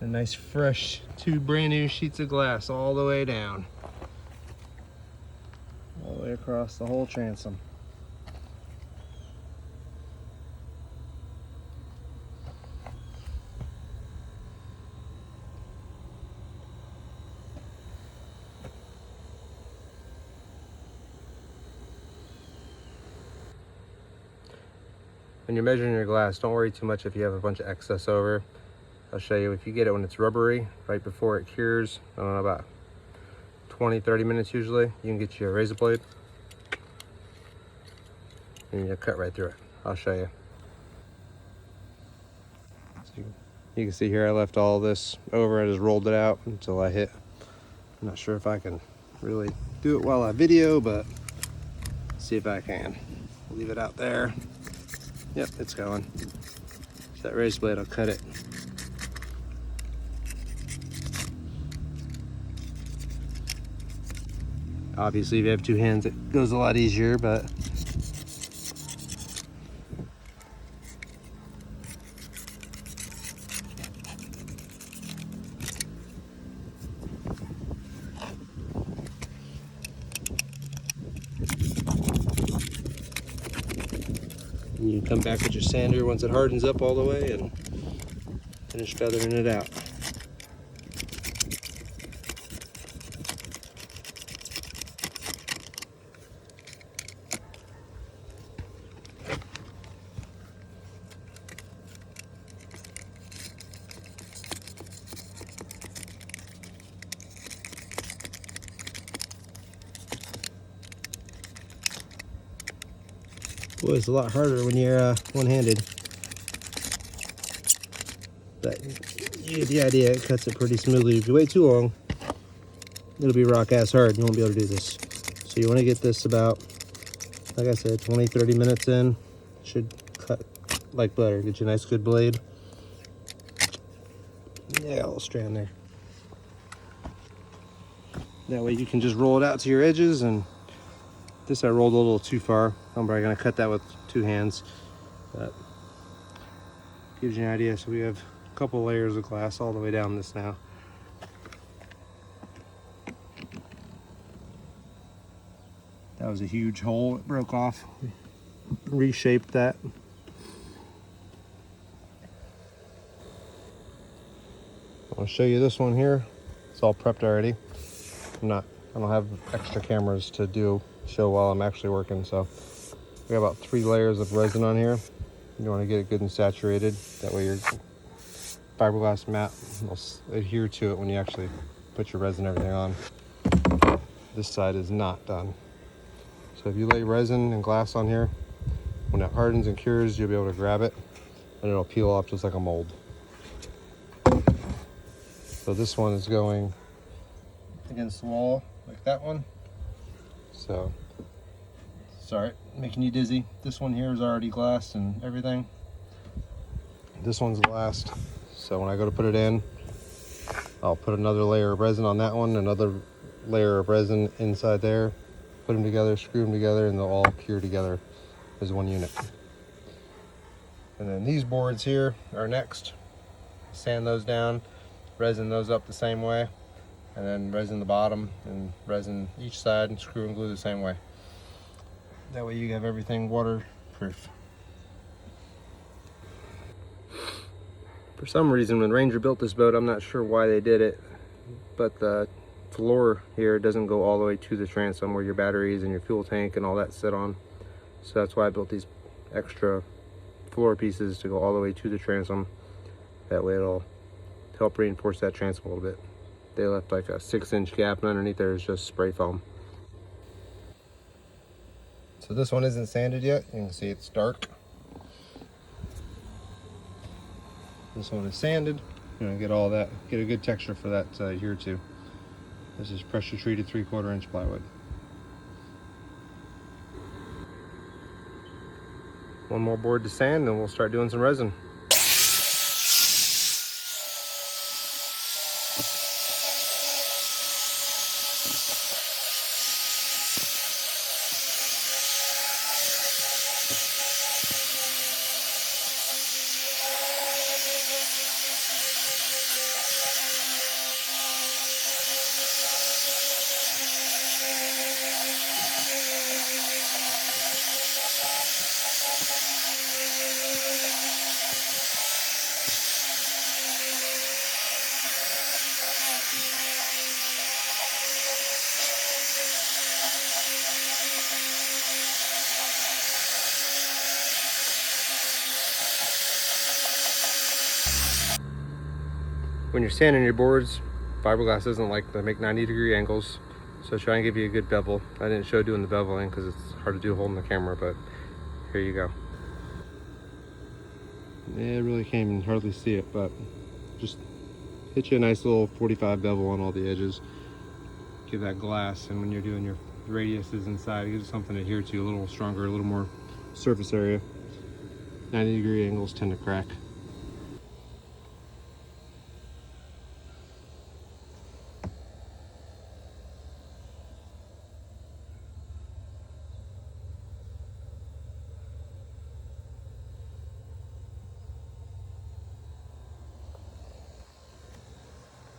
A nice fresh 2 brand new sheets of glass all the way down. All the way across the whole transom. When you're measuring your glass, don't worry too much if you have a bunch of excess over. I'll show you. If you get it when it's rubbery, right before it cures, I don't know, about 20-30 minutes usually, you can get you a razor blade and you'll cut right through it. I'll show you. So you can see here I left all this over. I just rolled it out until I hit. I'm not sure if I can really do it while I video, but see if I can. Leave it out there. Yep, it's going. So that razor blade will cut it. Obviously, if you have 2 hands, it goes a lot easier, but you come back with your sander once it hardens up all the way and finish feathering it out. Boy, it's a lot harder when you're one-handed. But you get the idea, it cuts it pretty smoothly. If you wait too long, it'll be rock-ass hard. You won't be able to do this. So you want to get this about, like I said, 20-30 minutes in. Should cut like butter. Get you a nice good blade. Yeah, a little strand there. That way you can just roll it out to your edges. And this I rolled a little too far. I'm probably gonna cut that with 2 hands. But gives you an idea. So we have a couple layers of glass all the way down this now. That was a huge hole. It broke off. Reshaped that. I'll show you this one here. It's all prepped already. I don't have extra cameras to show while I'm actually working, so we got about 3 layers of resin on here. You want to get it good and saturated. That way your fiberglass mat will adhere to it when you actually put your resin and everything on. This side is not done. So if you lay resin and glass on here, when it hardens and cures, you'll be able to grab it and it'll peel off just like a mold. So this one is going against the wall like that one. So, sorry, making you dizzy. This one here is already glassed and everything. This one's last. So when I go to put it in, I'll put another layer of resin on that one, another layer of resin inside there, put them together, screw them together, and they'll all cure together as one unit. And then these boards here are next. Sand those down, resin those up the same way, and then resin the bottom and resin each side and screw and glue the same way. That way you have everything waterproof. For some reason, when Ranger built this boat, I'm not sure why they did it, but the floor here doesn't go all the way to the transom where your batteries and your fuel tank and all that sit on. So that's why I built these extra floor pieces to go all the way to the transom. That way it'll help reinforce that transom a little bit. They left like a 6-inch gap, and underneath there is just spray foam. So this one isn't sanded yet. You can see it's dark. This one is sanded. You know, get all that, get a good texture for that here too. This is pressure treated 3/4 inch plywood. One more board to sand, then we'll start doing some resin. when you're sanding your boards, fiberglass doesn't like to make 90-degree angles, so try and give you a good bevel. I didn't show doing the beveling because it's hard to do holding the camera, but here you go. Yeah, I really can't even hardly see it, but just hit you a nice little 45 bevel on all the edges. Give that glass, and when you're doing your radiuses inside, it gives something to adhere to, a little stronger, a little more surface area. 90-degree angles tend to crack.